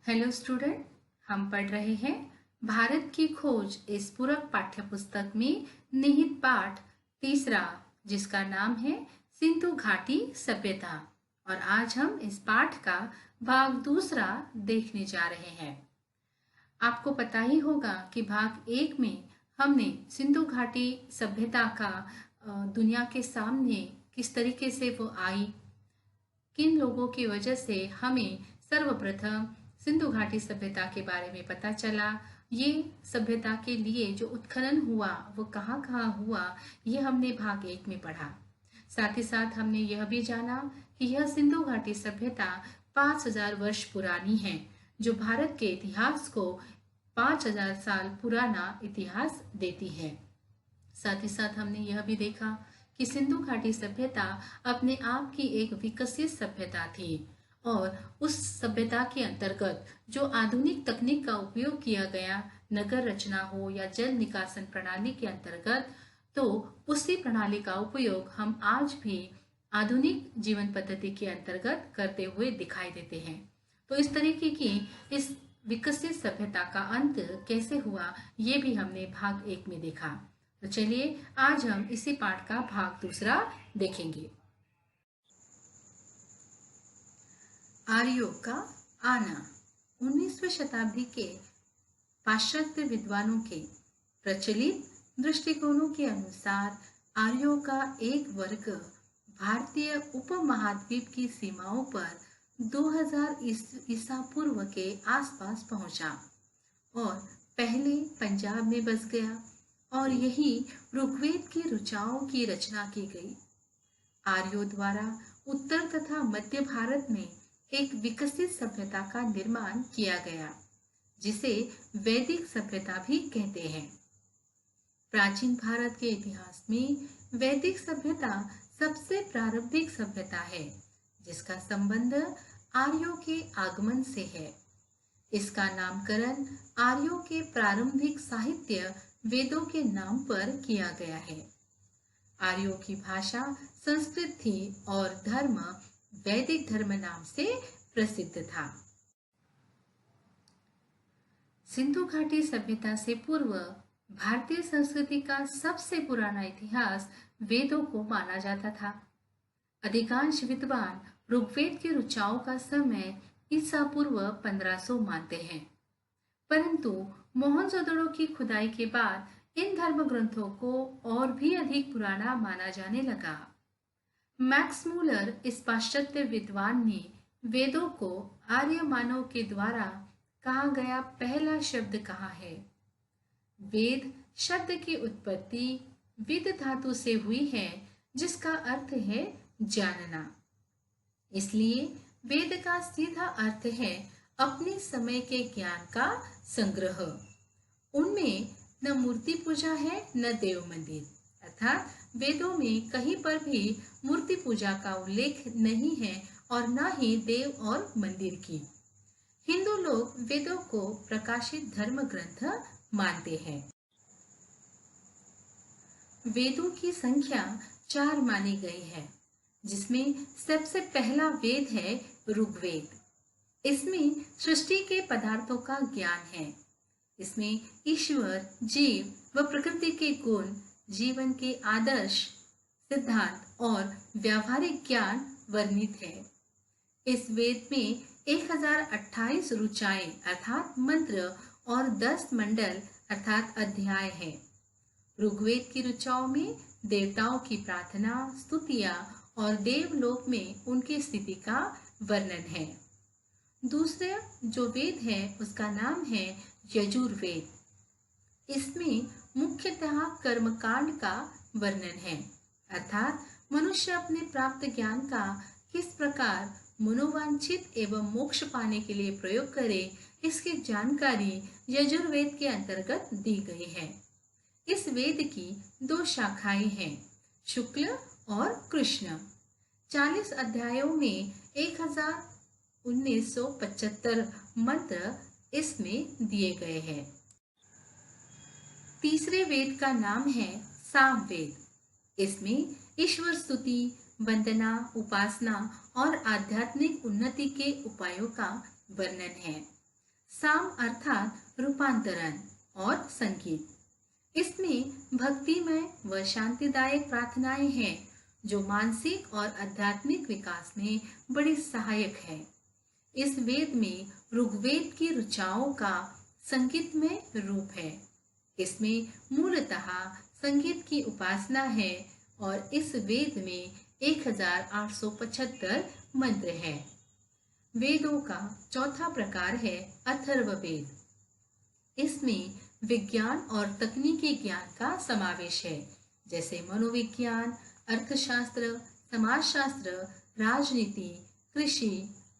Hello student, हम पढ़ रहे हैं भारत की खोज इस पूरक पाठ्य पुस्तक में निहित पाठ तीसरा, जिसका नाम है सिंधु घाटी सभ्यता। और आज हम इस पाठ का भाग दूसरा देखने जा रहे हैं। आपको पता ही होगा कि भाग एक में हमने सिंधु घाटी सभ्यता का दुनिया के सामने किस तरीके से वो आई, किन लोगों की वजह से हमें सर्वप्रथम सिंधु घाटी सभ्यता के बारे में पता चला। ये सभ्यता के लिए जो उत्खनन हुआ वो कहाँ कहाँ हुआ, ये हमने भाग एक में पढ़ा। साथ ही साथ हमने यह भी जाना कि यह सिंधु घाटी सभ्यता 5000 वर्ष पुरानी है, जो भारत के इतिहास को 5000 साल पुराना इतिहास देती है। साथ ही साथ हमने यह भी देखा कि सिंधु घाटी सभ्यता अपने आप की एक विकसित सभ्यता थी और उस सभ्यता के अंतर्गत जो आधुनिक तकनीक का उपयोग किया गया, नगर रचना हो या जल निकासन प्रणाली के अंतर्गत, तो उसी प्रणाली का उपयोग हम आज भी आधुनिक जीवन पद्धति के अंतर्गत करते हुए दिखाई देते हैं। तो इस तरीके की इस विकसित सभ्यता का अंत कैसे हुआ, ये भी हमने भाग एक में देखा। तो चलिए आज हम इसी पाठ का भाग दूसरा देखेंगे। आर्यों का आना। 19वीं शताब्दी के पाश्चात्य विद्वानों के प्रचलित दृष्टिकोणों के अनुसार आर्यों का एक वर्ग भारतीय उपमहाद्वीप की सीमाओं पर 2000 ईसा पूर्व के आसपास पहुंचा और पहले पंजाब में बस गया और यही ऋग्वेद की ऋचाओं की रचना की गई। आर्यों द्वारा उत्तर तथा मध्य भारत में एक विकसित सभ्यता का निर्माण किया गया, जिसे वैदिक सभ्यता भी कहते हैं। प्राचीन भारत के इतिहास में वैदिक सभ्यता सबसे प्रारंभिक सभ्यता है, जिसका संबंध आर्यों के आगमन से है। इसका नामकरण आर्यों के प्रारंभिक साहित्य वेदों के नाम पर किया गया है। आर्यों की भाषा संस्कृत थी और धर्म वैदिक धर्म नाम से प्रसिद्ध था। सिंधु घाटी सभ्यता से पूर्व भारतीय संस्कृति का सबसे पुराना इतिहास वेदों को माना जाता था। अधिकांश विद्वान ऋग्वेद की ऋचाओं का समय ईसा पूर्व 1500 मानते हैं, परंतु मोहनजोदड़ो की खुदाई के बाद इन धर्म ग्रंथों को और भी अधिक पुराना माना जाने लगा। मैक्स मूलर इस पाश्चात्य विद्वान ने वेदों को आर्य मानव के द्वारा कहा गया पहला शब्द कहा है। वेद शब्द की उत्पत्ति विद धातु से हुई है, जिसका अर्थ है जानना। इसलिए वेद का सीधा अर्थ है अपने समय के ज्ञान का संग्रह। उनमें न मूर्ति पूजा है न देव मंदिर, अर्थात वेदों में कहीं पर भी मूर्ति पूजा का उल्लेख नहीं है और न ही देव और मंदिर की। हिंदू लोग वेदों को प्रकाशित धर्म ग्रंथ मानते हैं। वेदों की संख्या 4 मानी गई है, जिसमें सबसे पहला वेद है ऋग्वेद। इसमें सृष्टि के पदार्थों का ज्ञान है। इसमें ईश्वर, जीव व प्रकृति के गुण, जीवन के आदर्श, सिद्धांत और व्यावहारिक ज्ञान वर्णित है। इस वेद में 1028 ऋचाएं अर्थात मंत्र और 10 मंडल अर्थात अध्याय है। ऋग्वेद की ऋचाओं में देवताओं की प्रार्थना, स्तुतियां और देवलोक में उनकी स्थिति का वर्णन है। दूसरा जो वेद है उसका नाम है यजुर्वेद। इसमें मुख्यतः कर्मकांड का वर्णन है, अर्थात मनुष्य अपने प्राप्त ज्ञान का किस प्रकार मनोवांछित एवं मोक्ष पाने के लिए प्रयोग करे, इसकी जानकारी यजुर्वेद के अंतर्गत दी गई है। इस वेद की 2 शाखाएं हैं, शुक्ल और कृष्ण। 40 अध्यायों में 1975 मंत्र इसमें दिए गए हैं। तीसरे वेद का नाम है सामवेद। इसमें ईश्वर स्तुति, वंदना, उपासना और आध्यात्मिक उन्नति के उपायों का वर्णन है। साम अर्थात रूपांतरण और संगीत। इसमें भक्तिमय व शांतिदायक प्रार्थनाएं हैं जो मानसिक और आध्यात्मिक विकास में बड़ी सहायक है। इस वेद में ऋग्वेद की ऋचाओं का संगीतमय रूप है। इसमें मूलतः संगीत की उपासना है और इस वेद में 1875 मंत्र हैं। वेदों का चौथा प्रकार है अथर्ववेद। इसमें विज्ञान और तकनीकी ज्ञान का समावेश है, जैसे मनोविज्ञान, अर्थशास्त्र, समाजशास्त्र, राजनीति, कृषि,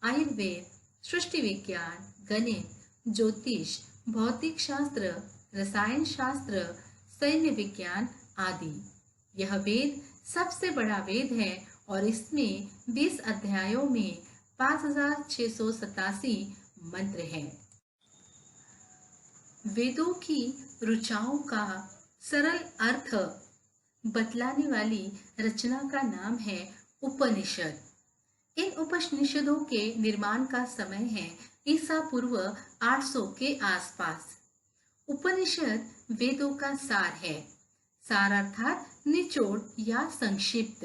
आयुर्वेद, सृष्टि विज्ञान, गणित, ज्योतिष, भौतिक शास्त्र, रसायन शास्त्र, सैन्य विज्ञान आदि। यह वेद सबसे बड़ा वेद है और इसमें 20 अध्यायों में 5687 मंत्र हैं। वेदों की ऋचाओं का सरल अर्थ बतलाने वाली रचना का नाम है उपनिषद। इन उपनिषदों के निर्माण का समय है ईसा पूर्व 800 के आसपास। उपनिषद वेदों का सार है। सार अर्थात निचोड़ या संक्षिप्त।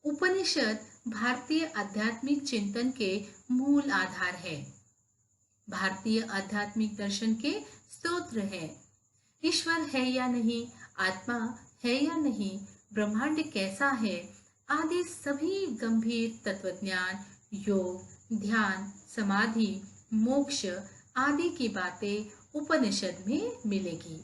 उपनिषद भारतीय आध्यात्मिक चिंतन के मूल आधार है। भारतीय आध्यात्मिक दर्शन के स्तोत्र है। ईश्वर है या नहीं, आत्मा है या नहीं, ब्रह्मांड कैसा है आदि सभी गंभीर तत्वज्ञान, योग, ध्यान, समाधि, मोक्ष आदि की बातें उपनिषद में मिलेगी।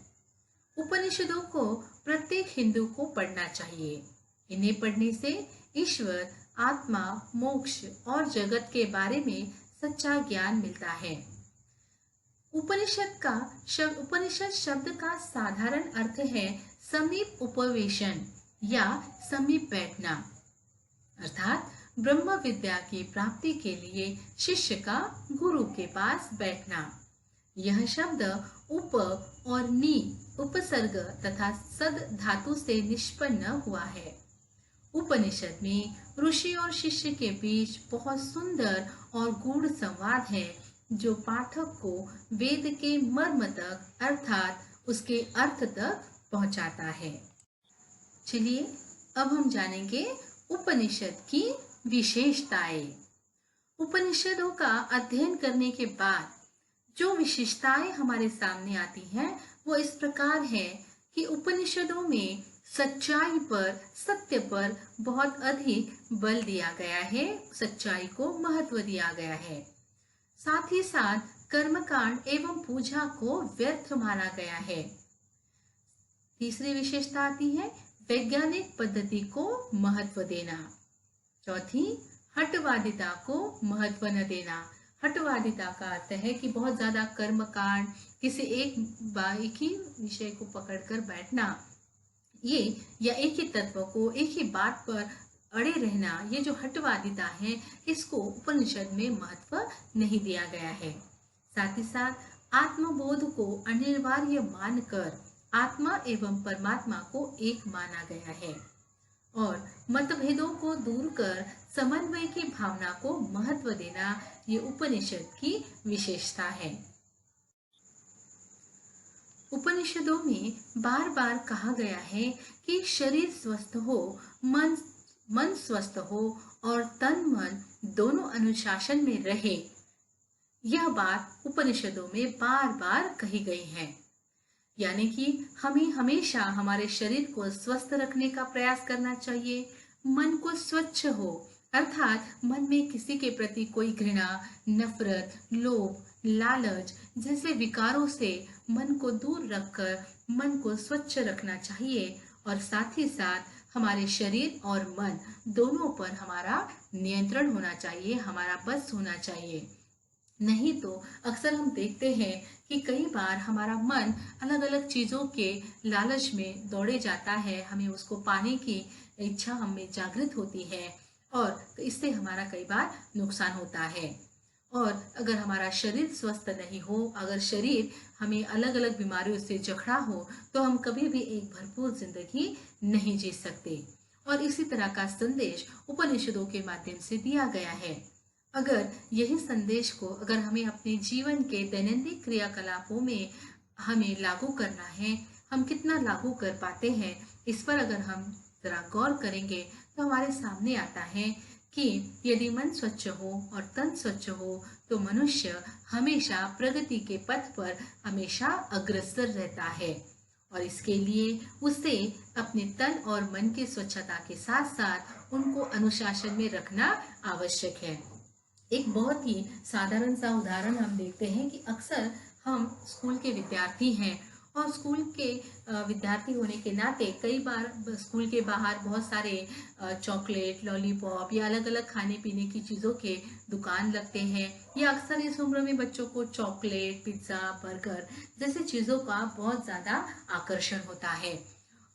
उपनिषदों को प्रत्येक हिंदू को पढ़ना चाहिए। इन्हें पढ़ने से ईश्वर, आत्मा, मोक्ष और जगत के बारे में सच्चा ज्ञान मिलता है। उपनिषद शब्द का साधारण अर्थ है समीप उपवेशन या समीप बैठना, अर्थात ब्रह्म विद्या की प्राप्ति के लिए शिष्य का गुरु के पास बैठना। यह शब्द उप और नी उपसर्ग तथा सद धातु से निष्पन्न हुआ है। उपनिषद में ऋषि और शिष्य के बीच बहुत सुंदर और गूढ़ संवाद है जो पाठक को वेद के मर्म तक अर्थात उसके अर्थ तक पहुंचाता है। चलिए अब हम जानेंगे उपनिषद की विशेषताएं। उपनिषदों का अध्ययन करने के बाद जो विशेषताएं हमारे सामने आती हैं वो इस प्रकार है कि उपनिषदों में सच्चाई पर, सत्य पर बहुत अधिक बल दिया गया है। सच्चाई को महत्व दिया गया है। साथ ही साथ कर्मकांड एवं पूजा को व्यर्थ माना गया है। तीसरी विशेषता आती है वैज्ञानिक पद्धति को महत्व देना। चौथी, हठवादिता को महत्व न देना। हठवादिता का अर्थ है कि बहुत ज्यादा कर्मकांड, किसी एक ही विषय को पकड़कर बैठना, ये या एक ही तत्व को, एक ही बात पर अड़े रहना, ये जो हठवादिता है इसको उपनिषद में महत्व नहीं दिया गया है। साथ ही साथ आत्मबोध को अनिवार्य मानकर आत्मा एवं परमात्मा को एक माना गया है और मतभेदों को दूर कर समन्वय की भावना को महत्व देना ये उपनिषद की विशेषता है। उपनिषदों में बार बार कहा गया है कि शरीर स्वस्थ हो, मन स्वस्थ हो और तन मन दोनों अनुशासन में रहे। यह बात उपनिषदों में बार बार कही गई है। यानी कि हमें हमेशा हमारे शरीर को स्वस्थ रखने का प्रयास करना चाहिए। मन को स्वच्छ हो, अर्थात मन में किसी के प्रति कोई घृणा, नफरत, लोभ, लालच जैसे विकारों से मन को दूर रखकर मन को स्वच्छ रखना चाहिए और साथ ही साथ हमारे शरीर और मन दोनों पर हमारा नियंत्रण होना चाहिए, हमारा बस होना चाहिए। नहीं तो अक्सर हम देखते हैं कि कई बार हमारा मन अलग अलग चीजों के लालच में दौड़े जाता है, हमें उसको पाने की इच्छा हमें जागृत होती है और इससे हमारा कई बार नुकसान होता है। और अगर हमारा शरीर स्वस्थ नहीं हो, अगर शरीर हमें अलग अलग बीमारियों से जकड़ा हो तो हम कभी भी एक भरपूर जिंदगी नहीं जी सकते। और इसी तरह का संदेश उपनिषदों के माध्यम से दिया गया है। अगर यही संदेश को अगर हमें अपने जीवन के दैनंदिन क्रियाकलापों में हमें लागू करना है, हम कितना लागू कर पाते हैं, इस पर अगर हम जरा गौर करेंगे तो हमारे सामने आता है कि यदि मन स्वच्छ हो और तन स्वच्छ हो तो मनुष्य हमेशा प्रगति के पथ पर हमेशा अग्रसर रहता है। और इसके लिए उसे अपने तन और मन की स्वच्छता के साथ साथ उनको अनुशासन में रखना आवश्यक है। एक बहुत ही साधारण सा उदाहरण हम देखते हैं कि अक्सर हम स्कूल के विद्यार्थी हैं और स्कूल के विद्यार्थी होने के नाते कई बार स्कूल के बाहर बहुत सारे चॉकलेट, लॉलीपॉप या अलग अलग खाने पीने की चीज़ों के दुकान लगते हैं, या अक्सर इस उम्र में बच्चों को चॉकलेट, पिज्ज़ा, बर्गर जैसे चीज़ों का बहुत ज़्यादा आकर्षण होता है।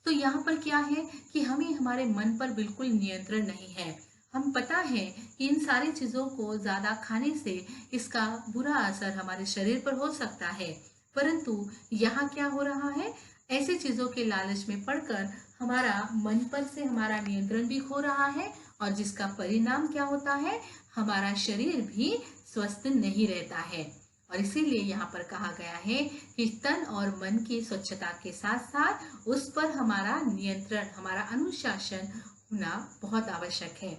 तो यहाँ पर क्या है कि हमें हमारे मन पर बिल्कुल नियंत्रण नहीं है। हम पता है कि इन सारी चीज़ों को ज़्यादा खाने से इसका बुरा असर हमारे शरीर पर हो सकता है, परंतु यहाँ क्या हो रहा है, ऐसी चीज़ों के लालच में पड़कर हमारा मन पर से हमारा नियंत्रण भी खो रहा है और जिसका परिणाम क्या होता है, हमारा शरीर भी स्वस्थ नहीं रहता है। और इसीलिए यहाँ पर कहा गया है कि तन और मन की स्वच्छता के साथ साथ उस पर हमारा नियंत्रण, हमारा अनुशासन होना बहुत आवश्यक है।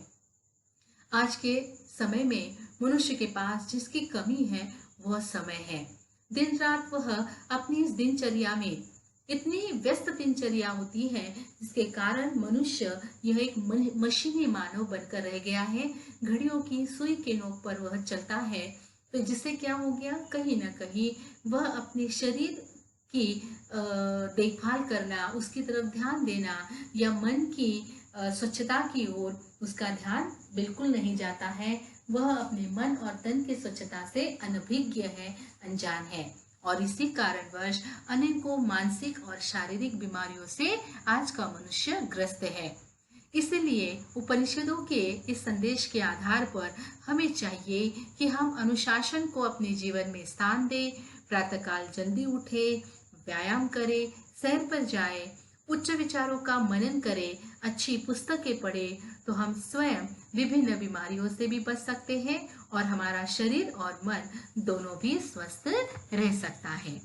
आज के समय में मनुष्य के पास जिसकी कमी है वह समय है। दिन रात वह अपनी इस दिनचर्या में इतनी व्यस्त दिनचर्या होती है जिसके कारण मनुष्य यह एक मशीनी मानव बनकर रह गया है। घड़ियों की सुई के नोक पर वह चलता है, तो जिससे क्या हो गया, कहीं ना कहीं वह अपने शरीर की देखभाल करना, उसकी तरफ ध्यान देना या मन की स्वच्छता की ओर उसका ध्यान बिल्कुल नहीं जाता है। वह अपने मन और तन की स्वच्छता से अनभिज्ञ है, अनजान है और इसी कारणवश अनेकों मानसिक और शारीरिक बीमारियों से आज का मनुष्य ग्रस्त है। इसलिए उपनिषदों के इस संदेश के आधार पर हमें चाहिए कि हम अनुशासन को अपने जीवन में स्थान दें, प्रातःकाल जल्दी उठे, व्यायाम करें, सैर पर जाए, उच्च विचारों का मनन करें, अच्छी पुस्तकें पढ़ें, तो हम स्वयं विभिन्न बीमारियों से भी बच सकते हैं और हमारा शरीर और मन दोनों भी स्वस्थ रह सकता है।